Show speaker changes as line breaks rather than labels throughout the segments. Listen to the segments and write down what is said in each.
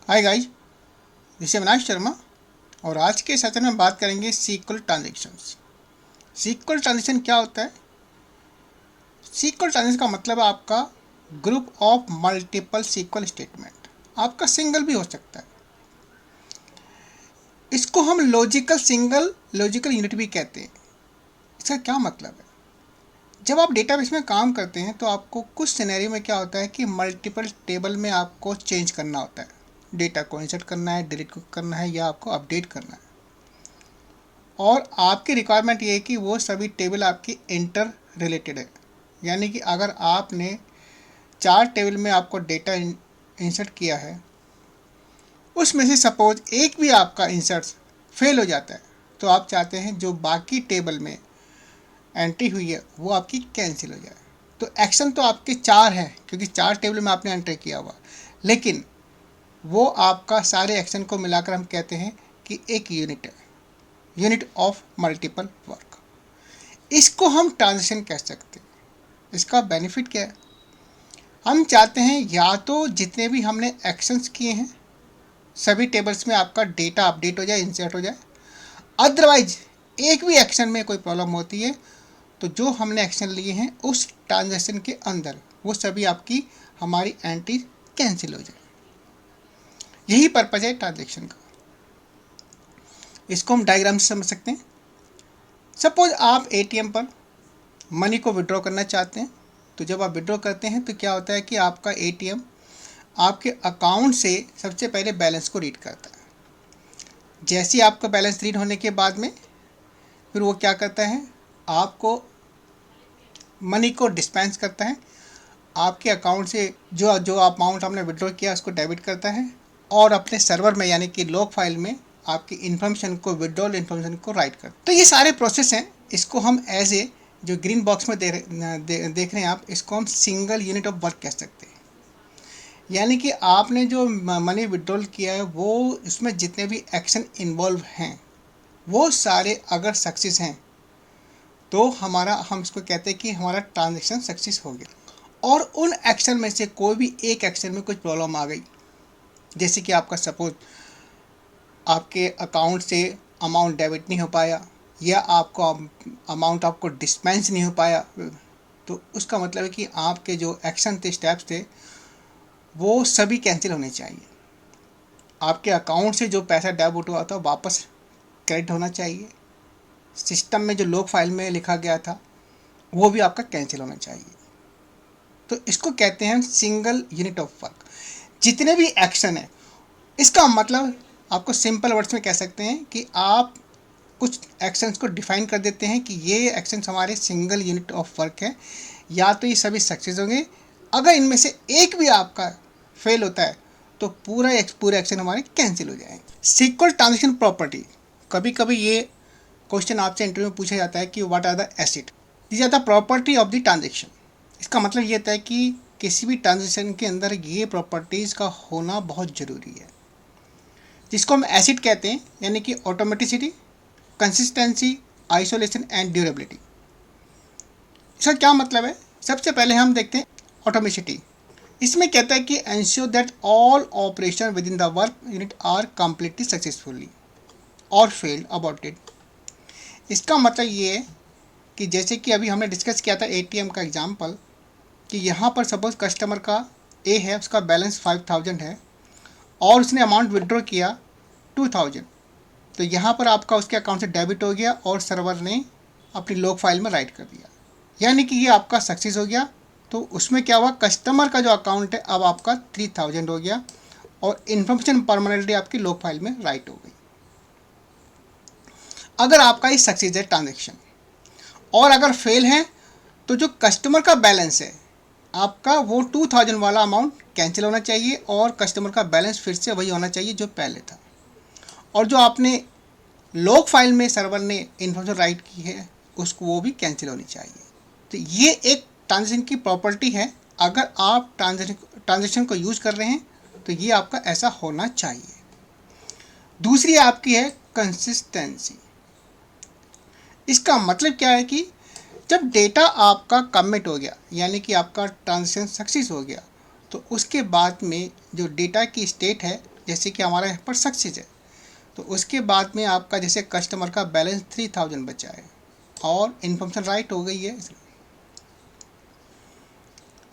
Hi guys, this is Avinash Sharma और आज के सेशन में बात करेंगे सीक्वल ट्रांजैक्शंस। सीक्वल ट्रांजैक्शन क्या होता है? सीक्वल ट्रांजैक्शन का मतलब है आपका group of multiple SQL statement. आपका सिंगल भी हो सकता है। इसको हम लॉजिकल यूनिट भी कहते हैं। इसका क्या मतलब है? जब आप डेटाबेस में काम करते हैं तो आपको कुछ सिनेरियो में क्या होता है कि मल्टीपल टेबल में आपको चेंज करना होता है। डेटा को इंसर्ट करना है, डिलीट करना है या आपको अपडेट करना है। और आपकी रिक्वायरमेंट ये है कि वो सभी टेबल आपकी इंटर रिलेटेड है। यानी कि अगर आपने 4 टेबल में आपको डेटा इंसर्ट किया है, उसमें से सपोज एक भी आपका इंसर्ट फेल हो जाता है, तो आप चाहते हैं जो बाकी टेबल में एंट्री हुई है वो आपकी कैंसिल हो जाए। तो एक्शन तो आपके 4 हैं क्योंकि 4 टेबल में आपने एंट्री किया हुआ, लेकिन वो आपका सारे एक्शन को मिलाकर हम कहते हैं कि एक यूनिट है, यूनिट ऑफ मल्टीपल वर्क। इसको हम ट्रांजिशन कह सकते हैं। इसका बेनिफिट क्या है? हम चाहते हैं या तो जितने भी हमने एक्शंस किए हैं सभी टेबल्स में आपका डेटा अपडेट हो जाए, इंसर्ट हो जाए। अदरवाइज एक भी एक्शन में कोई प्रॉब्लम होती है तो जो हमने एक्शन लिए हैं उस ट्रांजेक्शन के अंदर वो सभी आपकी हमारी एंट्री कैंसिल हो जाए। यही पर्पज़ है ट्रांजेक्शन का। इसको हम डायग्राम से समझ सकते हैं। सपोज आप एटीएम पर मनी को विड्रॉ करना चाहते हैं, तो जब आप विड्रॉ करते हैं तो क्या होता है कि आपका एटीएम आपके अकाउंट से सबसे पहले बैलेंस को रीड करता है। जैसे ही आपका बैलेंस रीड होने के बाद में फिर वो क्या करता है, आपको मनी को डिस्पेंस करता है। आपके अकाउंट से जो अमाउंट आपने विड्रॉ किया उसको डेबिट करता है और अपने सर्वर में यानी कि लॉग फाइल में आपकी इन्फॉर्मेशन को, विड्रॉल इन्फॉर्मेशन को राइट करता है। तो ये सारे प्रोसेस हैं। इसको हम एज ए जो ग्रीन बॉक्स में देख रहे हैं आप, इसको हम सिंगल यूनिट ऑफ वर्क कह सकते हैं। यानी कि आपने जो मनी विड्रॉल किया है वो उसमें जितने भी एक्शन इन्वॉल्व हैं वो सारे अगर सक्सेस हैं तो हम इसको कहते हैं कि हमारा ट्रांजेक्शन सक्सेस हो गया। और उन एक्शन में से कोई भी एक एक्शन में कुछ प्रॉब्लम आ गई, जैसे कि आपका सपोज आपके अकाउंट से अमाउंट डेबिट नहीं हो पाया या आपको अमाउंट आपको डिस्पेंस नहीं हो पाया, तो उसका मतलब है कि आपके जो एक्शन थे, स्टेप्स थे, वो सभी कैंसिल होने चाहिए। आपके अकाउंट से जो पैसा डेबिट हुआ था वापस क्रेडिट होना चाहिए। सिस्टम में जो लॉग फाइल में लिखा गया था वो भी आपका कैंसिल होना चाहिए। तो इसको कहते हैं सिंगल यूनिट ऑफ वर्क। जितने भी एक्शन है, इसका मतलब आपको सिंपल वर्ड्स में कह सकते हैं कि आप कुछ एक्शंस को डिफाइन कर देते हैं कि ये एक्शंस हमारे सिंगल यूनिट ऑफ वर्क है, या तो ये सभी सक्सेस होंगे। अगर इनमें से एक भी आपका फेल होता है तो पूरे एक्शन हमारे कैंसिल हो जाएंगे। सीक्वल ट्रांजेक्शन प्रॉपर्टी, कभी कभी ये क्वेश्चन आपसे इंटरव्यू में पूछा जाता है कि what are the asset, these are the property of the transaction. इसका मतलब ये होता है कि किसी भी ट्रांजेक्शन के अंदर ये प्रॉपर्टीज़ का होना बहुत ज़रूरी है, जिसको हम एसिड कहते हैं। यानी कि automaticity, consistency, isolation and durability. इसका क्या मतलब है? सबसे पहले हम देखते हैं ऑटोमेटिसिटी। इसमें कहता है कि ensure that all operation within the work unit are completely successfully और फेल्ड अबॉर्टेड। इसका मतलब ये है कि जैसे कि अभी हमने डिस्कस किया था एटीएम का एग्जांपल, कि यहाँ पर सपोज कस्टमर का ए है, उसका बैलेंस 5000 है और उसने अमाउंट विड्रॉ किया 2000, तो यहाँ पर आपका उसके अकाउंट से डेबिट हो गया और सर्वर ने अपनी लॉग फाइल में राइट कर दिया, यानी कि ये आपका सक्सेस हो गया। तो उसमें क्या हुआ, कस्टमर का जो अकाउंट है अब आपका 3000 हो गया और इन्फॉर्मेशन परमानेंटली आपकी लॉग फाइल में राइट हो गई। अगर आपका ये सक्सेस है ट्रांजेक्शन, और अगर फेल है तो जो कस्टमर का बैलेंस है आपका वो 2000 वाला अमाउंट कैंसिल होना चाहिए और कस्टमर का बैलेंस फिर से वही होना चाहिए जो पहले था, और जो आपने लॉग फाइल में सर्वर ने इन्फॉर्मेशन राइट की है उसको वो भी कैंसिल होनी चाहिए। तो ये एक ट्रांजेक्शन की प्रॉपर्टी है। अगर आप ट्रांजेक्शन को यूज़ कर रहे हैं तो ये आपका ऐसा होना चाहिए। दूसरी आपकी है कंसिस्टेंसी। इसका मतलब क्या है कि जब डेटा आपका कमिट हो गया यानी कि आपका ट्रांजेक्शन सक्सेस हो गया, तो उसके बाद में जो डेटा की स्टेट है, जैसे कि हमारा यहाँ पर सक्सेस है, तो उसके बाद में आपका जैसे कस्टमर का बैलेंस 3000 बचा है और इन्फॉर्मेशन राइट हो गई है,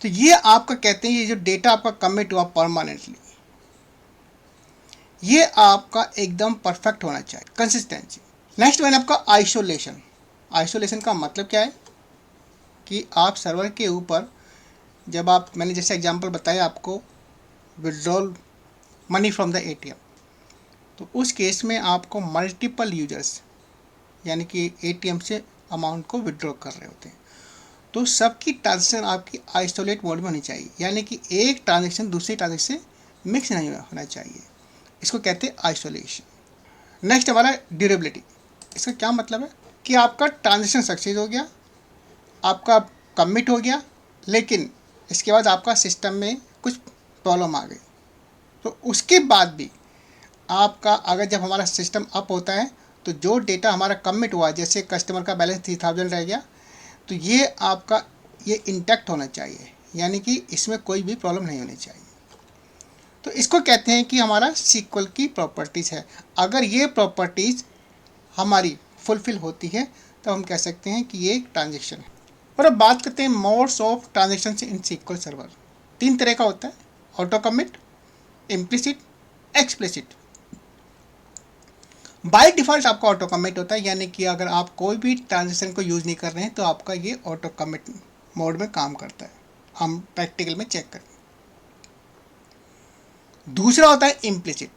तो ये आपका कहते हैं ये जो डेटा आपका कमिट हुआ परमानेंटली, ये आपका एकदम परफेक्ट होना चाहिए, कंसिस्टेंसी। नेक्स्ट वन आपका आइसोलेशन। आइसोलेशन का मतलब क्या है कि आप सर्वर के ऊपर जब आप, मैंने जैसे एग्जांपल बताया आपको, withdrawal money from the ATM, तो उस केस में आपको मल्टीपल यूजर्स यानी कि एटीएम से अमाउंट को विड्रॉ कर रहे होते हैं, तो सबकी ट्रांजेक्शन आपकी आइसोलेट मोड में होनी चाहिए, यानी कि एक ट्रांजेक्शन दूसरी ट्रांजेक्शन से मिक्स नहीं होना चाहिए, इसको कहते हैं आइसोलेशन। नेक्स्ट हमारा ड्यूरेबिलिटी। इसका क्या मतलब है कि आपका ट्रांजेक्शन सक्सेस हो गया, आपका कमिट हो गया, लेकिन इसके बाद आपका सिस्टम में कुछ प्रॉब्लम आ गई, तो उसके बाद भी आपका अगर जब हमारा सिस्टम अप होता है तो जो डेटा हमारा कमिट हुआ, जैसे कस्टमर का बैलेंस 3000 रह गया, तो ये आपका ये इंटैक्ट होना चाहिए, यानी कि इसमें कोई भी प्रॉब्लम नहीं होनी चाहिए। तो इसको कहते हैं कि हमारा सीक्वल की प्रॉपर्टीज़ है। अगर ये प्रॉपर्टीज़ हमारी फुलफिल होती है तो हम कह सकते हैं कि ये एक ट्रांजेक्शन है। और अब बात करते हैं modes of transaction in SQL server. 3 तरह का होता है, auto commit, implicit, explicit. By default आपका ऑटो कमिट होता है, यानी कि अगर आप कोई भी ट्रांजेक्शन को यूज़ नहीं कर रहे हैं तो आपका ये ऑटो कमिट मोड में काम करता है, हम प्रैक्टिकल में चेक करें। दूसरा होता है इम्प्लिसिट।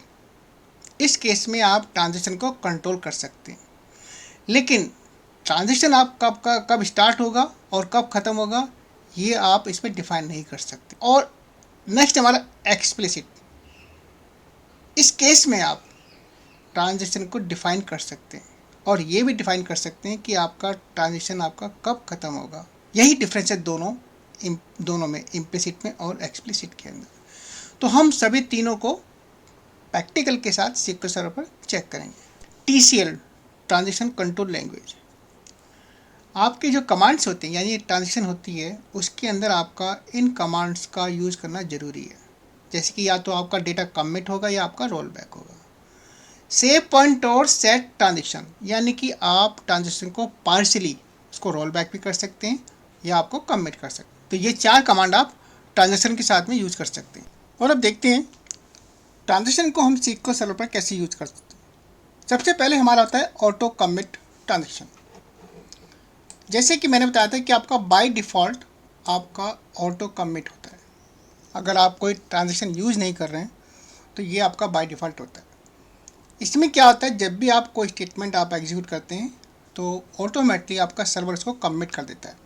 इस केस में आप ट्रांजेक्शन को कंट्रोल कर सकते हैं, लेकिन ट्रांजेक्शन आप कब स्टार्ट होगा और कब ख़त्म होगा ये आप इसमें डिफाइन नहीं कर सकते। और नेक्स्ट हमारा एक्सप्लिसिट। इस केस में आप ट्रांजेक्शन को डिफाइन कर सकते हैं और ये भी डिफाइन कर सकते हैं कि आपका ट्रांजेक्शन आपका कब ख़त्म होगा। यही डिफरेंस है दोनों में, इम्प्लिसिट में और एक्सप्लिसिट के अंदर। तो हम सभी तीनों को प्रैक्टिकल के साथ सीक्वल सर्वर पर चेक करेंगे। TCL, transaction control language. आपके जो कमांड्स होते हैं यानी ट्रांजेक्शन होती है, उसके अंदर आपका इन कमांड्स का यूज़ करना ज़रूरी है। जैसे कि या तो आपका डेटा कमिट होगा या आपका रोल बैक होगा। सेव पॉइंट और सेट ट्रांजेक्शन, यानी कि आप ट्रांजेक्शन को पार्शियली उसको रोल बैक भी कर सकते हैं या आपको कमिट कर सकते हैं। तो ये 4 कमांड आप ट्रांजेक्शन के साथ में यूज़ कर सकते हैं। और अब देखते हैं ट्रांजेक्शन को हम सीक्वल सर्वर पर कैसे यूज़ कर सकते हैं। सबसे पहले हमारा होता है ऑटो कमिट ट्रांजेक्शन। जैसे कि मैंने बताया था कि आपका बाय डिफ़ॉल्ट आपका ऑटो कमिट होता है। अगर आप कोई ट्रांजेक्शन यूज़ नहीं कर रहे हैं तो ये आपका बाय डिफ़ॉल्ट होता है। इसमें क्या होता है, जब भी आप कोई स्टेटमेंट आप एग्जीक्यूट करते हैं तो ऑटोमेटिकली आपका सर्वर उसको कमिट कर देता है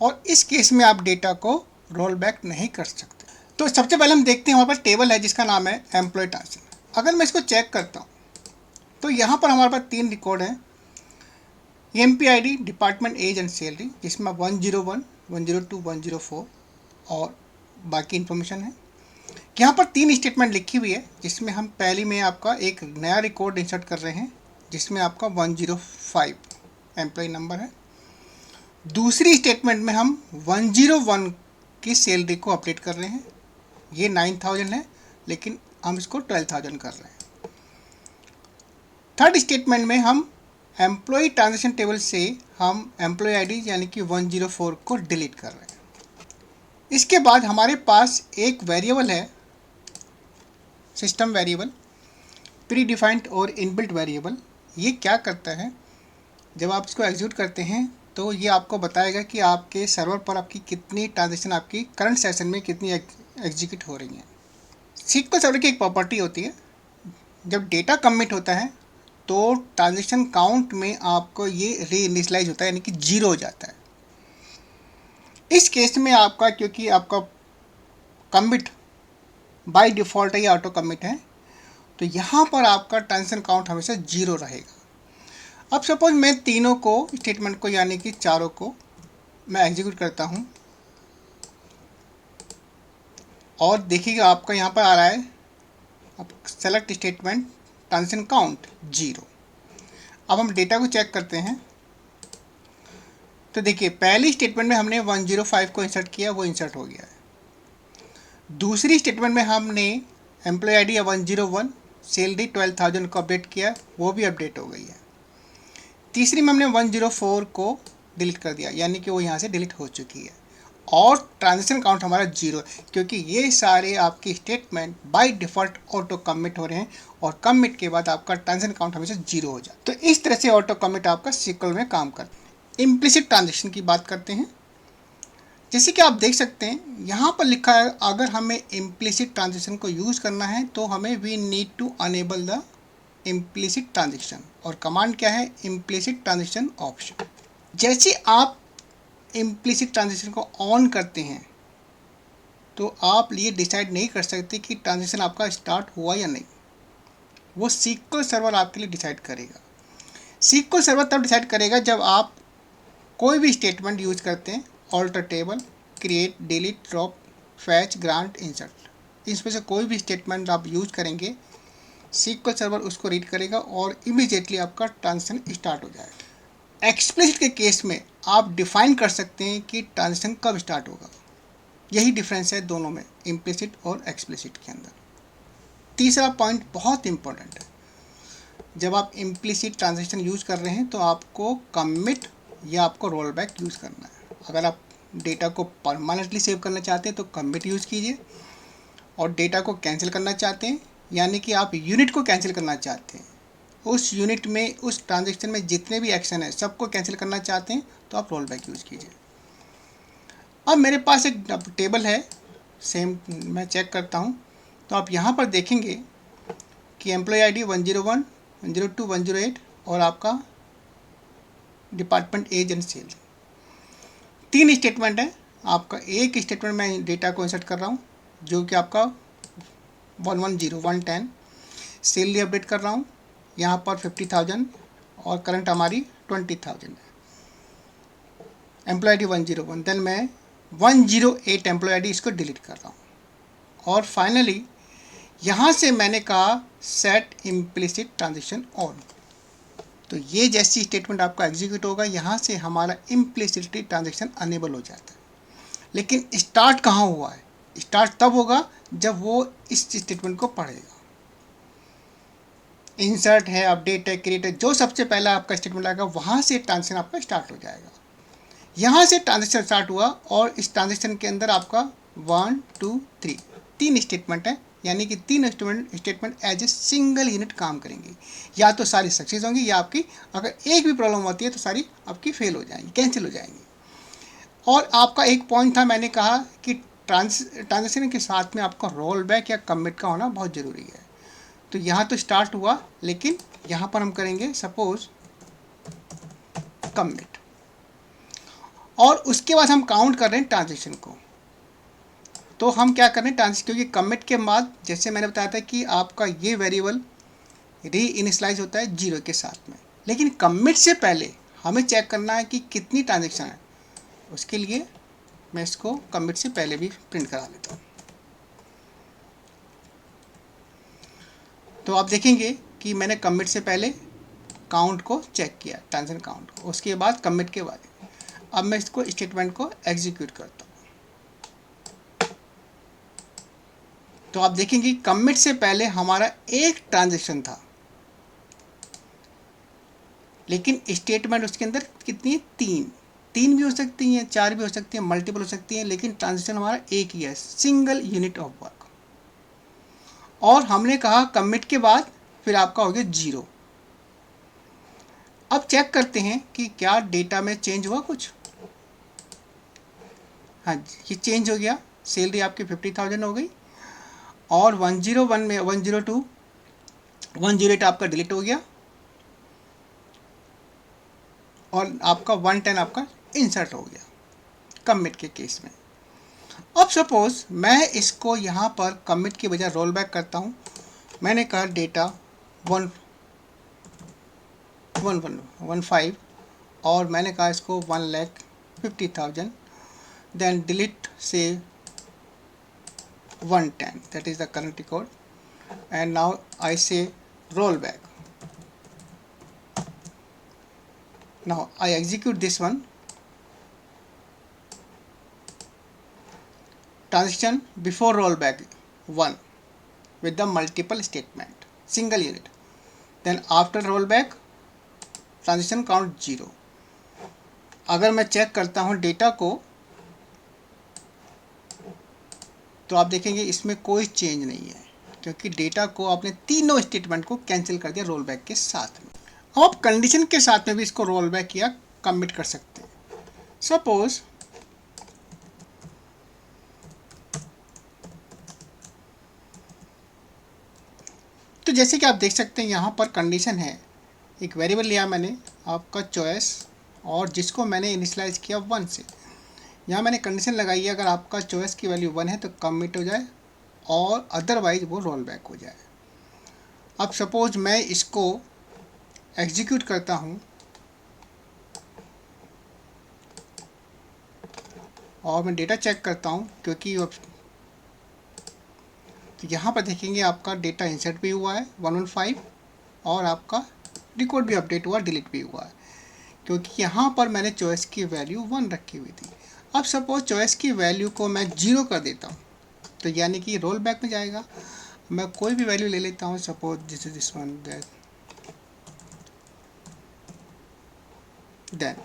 और इस केस में आप डेटा को रोल बैक नहीं कर सकते। तो सबसे पहले हम देखते हैं, हमारे पास टेबल है जिसका नाम है एम्प्लॉय ट्रांजेक्शन। अगर मैं इसको चेक करता हूँ तो यहाँ पर हमारे पास 3 रिकॉर्ड हैं, EMPID, department, age and salary, जिसमें 101, 102, 104 और बाकी इन्फॉर्मेशन है। यहाँ पर 3 स्टेटमेंट लिखी हुई है, जिसमें हम पहली में आपका एक नया रिकॉर्ड इंसर्ट कर रहे हैं जिसमें आपका 105 एम्प्लॉय नंबर है। दूसरी स्टेटमेंट में हम 101 की सैलरी को अपडेट कर रहे हैं, ये 9000 है लेकिन हम इसको 12000 कर रहे हैं। थर्ड स्टेटमेंट में हम एम्प्लॉय ट्रांजेक्शन टेबल से हम एम्प्लॉय आईडी यानी कि 104 को डिलीट कर रहे हैं। इसके बाद हमारे पास एक वेरिएबल है, सिस्टम वेरिएबल, प्री डिफाइंड और इनबिल्ट वेरिएबल। ये क्या करता है, जब आप इसको एग्जीक्यूट करते हैं तो ये आपको बताएगा कि आपके सर्वर पर आपकी कितनी ट्रांजेक्शन आपकी करंट सेशन में कितनी एग्जीक्यूट हो रही हैं। सीक्वल सर्वर की एक प्रॉपर्टी होती है, जब डेटा कमिट होता है तो ट्रांजेक्शन काउंट में आपको ये रीइनिशियलाइज होता है, यानी कि 0 हो जाता है। इस केस में आपका, क्योंकि आपका कमिट बाय डिफ़ॉल्ट है या ऑटो कमिट है, तो यहाँ पर आपका ट्रांजेक्शन काउंट हमेशा 0 रहेगा। अब सपोज मैं तीनों को, स्टेटमेंट को यानी कि चारों को मैं एग्जीक्यूट करता हूँ और देखिएगा आपका यहाँ पर आ रहा है, अब सेलेक्ट स्टेटमेंट ट्रांजेक्शन काउंट 0। अब हम डेटा को चेक करते हैं तो देखिए पहली स्टेटमेंट में हमने 105 को इंसर्ट किया, वो इंसर्ट हो गया है। दूसरी स्टेटमेंट में हमने एम्प्लॉय आईडी 101, सैलरी 12,000 को अपडेट किया, वो भी अपडेट हो गई है। तीसरी में हमने 104 को डिलीट कर दिया, यानी कि वो यहाँ से डिलीट हो चुकी है और ट्रांजेक्शन काउंट हमारा 0, क्योंकि ये सारे आपके statement by default auto commit हो रहे हैं और कमिट के बाद आपका ट्रांजेक्शन काउंट हमेशा 0 हो जाए। तो इस तरह से ऑटो कमिट आपका SQL में काम करता है। इम्प्लिसिट ट्रांजेक्शन की बात करते हैं। जैसे कि आप देख सकते हैं यहाँ पर लिखा है, अगर हमें इम्प्लिसिट ट्रांजेक्शन को यूज़ करना है तो हमें we need to enable the implicit transaction, और कमांड क्या है, इम्प्लिसिट ट्रांजेक्शन ऑप्शन। जैसे आप इम्प्लिसिट ट्रांजेक्शन को ऑन करते हैं तो आप ये डिसाइड नहीं कर सकते कि ट्रांजेक्शन आपका स्टार्ट हुआ या नहीं, वो SQL सर्वर आपके लिए डिसाइड करेगा। SQL सर्वर तब डिसाइड करेगा जब आप कोई भी स्टेटमेंट यूज करते हैं, alter table, create, delete, drop, fetch, grant, insert, इसमें से कोई भी स्टेटमेंट आप यूज करेंगे SQL सर्वर उसको रीड करेगा और इमीडिएटली आपका ट्रांजेक्शन स्टार्ट हो जाएगा। एक्सप्लिसिट के केस में आप डिफाइन कर सकते हैं कि ट्रांजेक्शन कब स्टार्ट होगा। यही डिफरेंस है दोनों में, इम्प्लिसिट और एक्सप्लिसिट के अंदर। तीसरा पॉइंट बहुत इंपॉर्टेंट है, जब आप इम्प्लिसिट ट्रांजेक्शन यूज़ कर रहे हैं तो आपको कमिट या आपको रोल बैक यूज़ करना है। अगर आप डेटा को परमानेंटली सेव करना चाहते हैं तो कमिट यूज़ कीजिए, और डेटा को कैंसिल करना चाहते हैं यानी कि आप यूनिट को कैंसिल करना चाहते हैं, उस यूनिट में उस ट्रांजेक्शन में जितने भी एक्शन है सबको कैंसिल करना चाहते हैं तो आप रोल बैक यूज़ कीजिए। अब मेरे पास एक टेबल है, सेम मैं चेक करता हूँ, तो आप यहाँ पर देखेंगे कि एम्प्लॉय आईडी 101, 102, 108 और आपका department age and sale, 3 statement है। आपका एक स्टेटमेंट मैं डेटा को इंसर्ट कर रहा हूँ जो कि आपका 110, 110, सैलरी अपडेट कर रहा हूँ यहाँ पर 50,000 और करंट हमारी 20,000 है। एम्प्लॉय आईडी 101, देन मैं 108 एम्प्लॉय आईडी इसको डिलीट कर रहा हूँ, और फाइनली यहाँ से मैंने कहा सेट इम्प्लिसिट ट्रांजेक्शन ऑन। तो ये जैसी स्टेटमेंट आपका एग्जीक्यूट होगा, यहाँ से हमारा इम्प्लिसिटली ट्रांजेक्शन अनेबल हो जाता है। लेकिन स्टार्ट कहाँ हुआ है, स्टार्ट तब होगा जब वो इस स्टेटमेंट को पढ़ेगा। इंसर्ट है, अपडेट है, क्रिएट है, जो सबसे पहला आपका स्टेटमेंट आएगा वहाँ से ट्रांजेक्शन आपका स्टार्ट हो जाएगा। यहाँ से ट्रांजेक्शन स्टार्ट हुआ और इस ट्रांजेक्शन के अंदर आपका 1, 2, 3 3 स्टेटमेंट है, यानी कि 3 statement as a single unit काम करेंगे। या तो सारी सक्सेस होंगी या आपकी अगर एक भी प्रॉब्लम होती है तो सारी आपकी फेल हो जाएंगी, कैंसिल हो जाएंगी। और आपका एक पॉइंट था, मैंने कहा कि ट्रांजेक्शन के साथ में आपका रोल बैक या कमिट का होना बहुत ज़रूरी है। तो यहाँ तो स्टार्ट हुआ, लेकिन यहाँ पर हम करेंगे सपोज कमिट, और उसके बाद हम काउंट कर रहे हैं ट्रांजेक्शन को। तो हम क्या कर रहे हैं ट्रांजेक्शन, क्योंकि कमिट के बाद जैसे मैंने बताया था कि आपका ये वेरिएबल री इनिशलाइज होता है 0 के साथ में, लेकिन कमिट से पहले हमें चेक करना है कि कितनी ट्रांजेक्शन है। उसके लिए मैं इसको कमिट से पहले भी प्रिंट करा लेता हूँ। तो आप देखेंगे कि मैंने कमिट से पहले काउंट को चेक किया, ट्रांजेक्शन काउंट को, उसके बाद कमिट के बाद। अब मैं इसको स्टेटमेंट को एग्जीक्यूट करता हूँ। तो आप देखेंगे कमिट से पहले हमारा एक ट्रांजेक्शन था, लेकिन स्टेटमेंट उसके अंदर कितनी, 3 भी हो सकती हैं, 4 भी हो सकती हैं, मल्टीपल हो सकती हैं, लेकिन ट्रांजेक्शन हमारा एक ही है, सिंगल यूनिट ऑफ वर्क। और हमने कहा कमिट के बाद फिर आपका हो गया 0। अब चेक करते हैं कि क्या डेटा में चेंज हुआ कुछ। हाँ जी, ये चेंज हो गया, सैलरी आपकी 50,000 हो गई, और 101 में 102, 108 आपका डिलीट हो गया, और आपका 110 आपका इंसर्ट हो गया कमिट के केस में। अब सपोज मैं इसको यहाँ पर कमिट के बजाय रोल बैक करता हूँ। मैंने कहा डेटा 115 और मैंने कहा इसको 1,50,000, देन डिलीट से 110, that is the current record, and now I say roll back. Now I execute this one. Transaction before rollback 1, with the multiple statement, single unit. Then after rollback, transition count 0. अगर मैं check करता हूँ data को तो आप देखेंगे इसमें कोई चेंज नहीं है, क्योंकि डेटा को आपने तीनों स्टेटमेंट को कैंसिल कर दिया रोलबैक के साथ में। अब आप कंडीशन के साथ में भी इसको रोलबैक या कमिट कर सकते हैं। सपोज तो जैसे कि आप देख सकते हैं यहाँ पर कंडीशन है, एक वेरिएबल लिया मैंने आपका चॉइस और जिसको मैंने इनिशियलाइज किया 1 से। यहाँ मैंने कंडीशन लगाई है अगर आपका चॉइस की वैल्यू 1 है तो कमिट हो जाए और अदरवाइज वो रोल बैक हो जाए। अब सपोज मैं इसको एग्जीक्यूट करता हूँ और मैं डेटा चेक करता हूँ, क्योंकि तो यहाँ पर देखेंगे आपका डेटा इंसर्ट भी हुआ है 115 और आपका रिकॉर्ड भी अपडेट हुआ, डिलीट भी हुआ है, क्योंकि यहाँ पर मैंने चॉइस की वैल्यू 1 रखी हुई थी। अब सपोज चॉइस की वैल्यू को मैं 0 कर देता हूँ तो यानी कि रोल बैक में जाएगा। मैं कोई भी वैल्यू ले लेता हूँ, suppose this one, then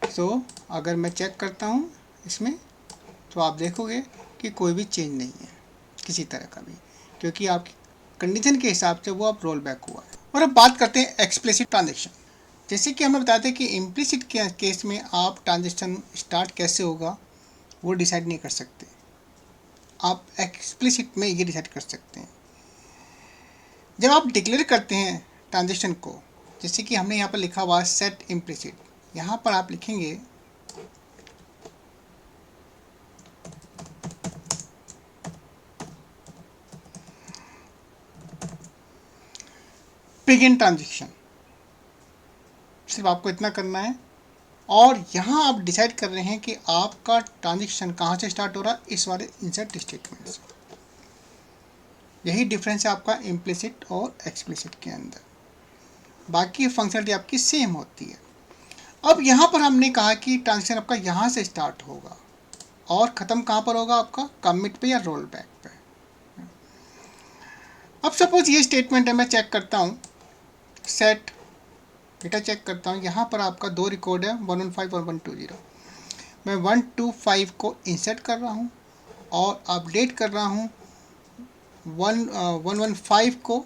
so अगर मैं चेक करता हूँ इसमें तो आप देखोगे कि कोई भी चेंज नहीं है किसी तरह का भी, क्योंकि आपकी कंडीशन के हिसाब से वो अब रोल बैक हुआ है। और अब बात करते हैं एक्सप्लिसिट ट्रांजेक्शन। जैसे कि हमें बताते हैं कि इम्प्लिसिट के केस में आप ट्रांजेक्शन स्टार्ट कैसे होगा वो डिसाइड नहीं कर सकते, आप एक्सप्लिसिट में ये डिसाइड कर सकते हैं। जब आप डिक्लेयर करते हैं ट्रांजेक्शन को, जैसे कि हमने यहाँ पर लिखा हुआ सेट इम्प्लिसिट, यहाँ पर आप लिखेंगे बिगिन ट्रांजेक्शन, सिर्फ आपको इतना करना है। और यहाँ आप डिसाइड कर रहे हैं कि आपका ट्रांजेक्शन कहाँ से स्टार्ट हो रहा है, इस वाले इंसर्ट स्टेटमेंट से। यही डिफरेंस है आपका इम्प्लिसिट और एक्सप्लिसिट के अंदर, बाकी फंक्शनलिटी आपकी सेम होती है। अब यहाँ पर हमने कहा कि ट्रांजेक्शन आपका यहाँ से स्टार्ट होगा और ख़त्म कहाँ पर होगा, आपका कमिट पे या रोल बैक पे। अब सपोज ये स्टेटमेंट है, मैं चेक करता हूँ सेट डेटा चेक करता हूँ, यहाँ पर आपका 2 रिकॉर्ड है 115 और 120। मैं 125 को इंसर्ट कर रहा हूँ और अपडेट कर रहा हूँ 115 को,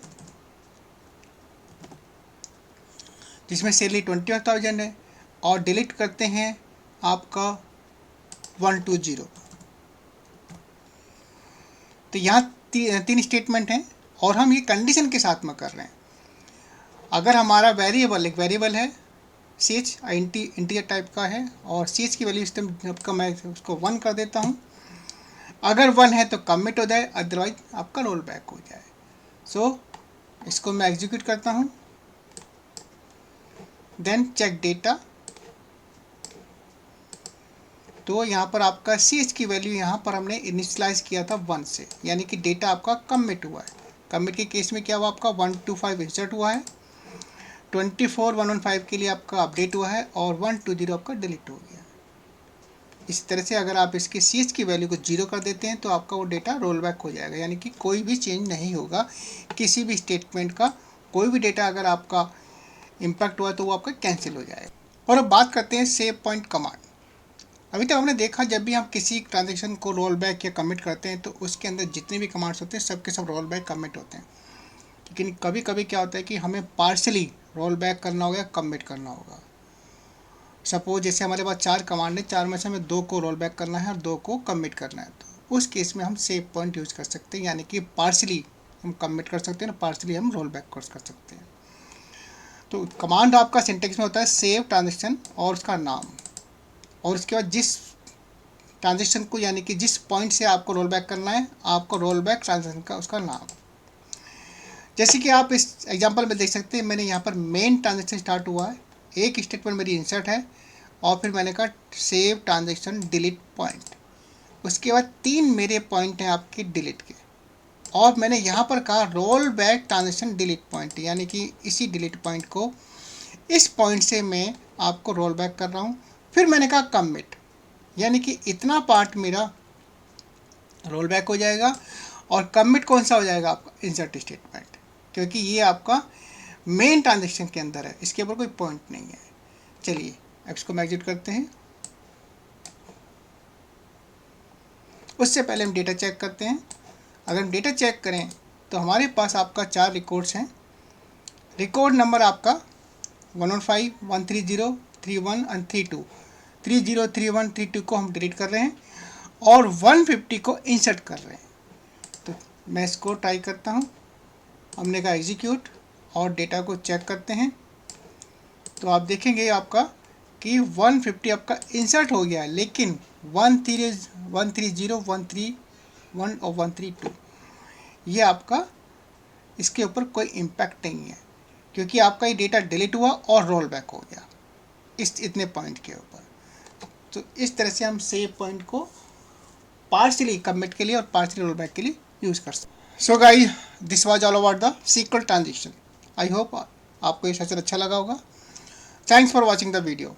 जिसमें सैलरी 20,000 है, और डिलीट करते हैं आपका 120। तो यहाँ तीन स्टेटमेंट हैं और हम ये कंडीशन के साथ में कर रहे हैं। अगर हमारा वेरिएबल एक वेरिएबल है ch इंटीजर टाइप का है और ch की वैल्यू सिस्टम आपका मैं उसको 1 कर देता हूँ, अगर 1 है तो कमिट हो जाए, अदरवाइज आपका रोल बैक हो जाए। सो इसको मैं एग्जीक्यूट करता हूँ, देन चेक डेटा, तो यहाँ पर आपका ch की वैल्यू यहाँ पर हमने इनिशियलाइज किया था 1 से, यानी कि डेटा आपका कमिट हुआ है। कमिट के केस में क्या हुआ, आपका 125 इंसर्ट हुआ है, 24 115 के लिए आपका अपडेट हुआ है और 120 आपका डिलीट हो गया। इस तरह से अगर आप इसके ch की वैल्यू को 0 कर देते हैं तो आपका वो डेटा रोल बैक हो जाएगा, यानी कि कोई भी चेंज नहीं होगा किसी भी स्टेटमेंट का। कोई भी डेटा अगर आपका इम्पैक्ट हुआ तो वो आपका कैंसिल हो जाएगा। और अब बात करते हैं सेव पॉइंट कमांड। अभी तक हमने देखा जब भी हम किसी ट्रांजेक्शन को रोल बैक या कमिट करते हैं तो उसके अंदर जितने भी कमांड्स होते हैं सब के सब रोल बैक कमिट होते हैं, लेकिन कभी कभी क्या होता है कि हमें पार्शली रोल बैक करना होगा या कमिट करना होगा। सपोज जैसे हमारे पास 4 कमांड है, 4 में से हमें 2 को रोल बैक करना है और 2 को कमिट करना है, तो उस केस में हम सेव पॉइंट यूज़ कर सकते हैं, यानी कि पार्शली हम कमिट कर सकते हैं ना, पार्शली हम रोल बैक कर सकते हैं। तो कमांड आपका सिंटेक्स में होता है सेव ट्रांजेक्शन और उसका नाम, और उसके बाद जिस ट्रांजेक्शन को यानी कि जिस पॉइंट से आपको रोल बैक करना है, आपको रोल बैक ट्रांजेक्शन का उसका नाम। जैसे कि आप इस एग्जांपल में देख सकते हैं, मैंने यहाँ पर मेन ट्रांजेक्शन स्टार्ट हुआ है, एक स्टेटमेंट मेरी इंसर्ट है और फिर मैंने कहा सेव ट्रांजेक्शन डिलीट पॉइंट, उसके बाद 3 मेरे पॉइंट हैं आपके डिलीट के, और मैंने यहाँ पर कहा roll back transaction delete point, यानी कि इसी डिलीट पॉइंट को इस पॉइंट से मैं आपको रोल बैक कर रहा हूँ। फिर मैंने कहा कमिट, यानी कि इतना पार्ट मेरा रोल बैक हो जाएगा। और कमिट कौन सा हो जाएगा आपका, इंसर्ट स्टेटमेंट, क्योंकि ये आपका मेन ट्रांजेक्शन के अंदर है, इसके ऊपर कोई पॉइंट नहीं है। चलिए अब इसको हम एग्जिट करते हैं। उससे पहले हम डेटा चेक करते हैं। अगर हम डेटा चेक करें तो हमारे पास आपका 4 रिकॉर्ड्स हैं। रिकॉर्ड नंबर आपका 115, 130, 31 और 32, 30, 31, 32 को हम डिलीट कर रहे हैं और 150 को इंसर्ट कर रहे हैं। तो मैं इसको ट्राई करता हूँ। हमने कहा एग्जीक्यूट और डेटा को चेक करते हैं, तो आप देखेंगे आपका कि 150 आपका इंसर्ट हो गया है, लेकिन 130, 131 और 132 ये आपका इसके ऊपर कोई इम्पैक्ट नहीं है, क्योंकि आपका ये डेटा डिलीट हुआ और रोल बैक हो गया इतने पॉइंट के ऊपर। तो इस तरह से हम सेव पॉइंट को पार्शियली कमिट के लिए और पार्शियली रोल बैक के लिए यूज़ कर सकते हैं। So guys, this was all about the SQL transaction. I hope आपको ये सेशन अच्छा लगा होगा। Thanks for watching the video.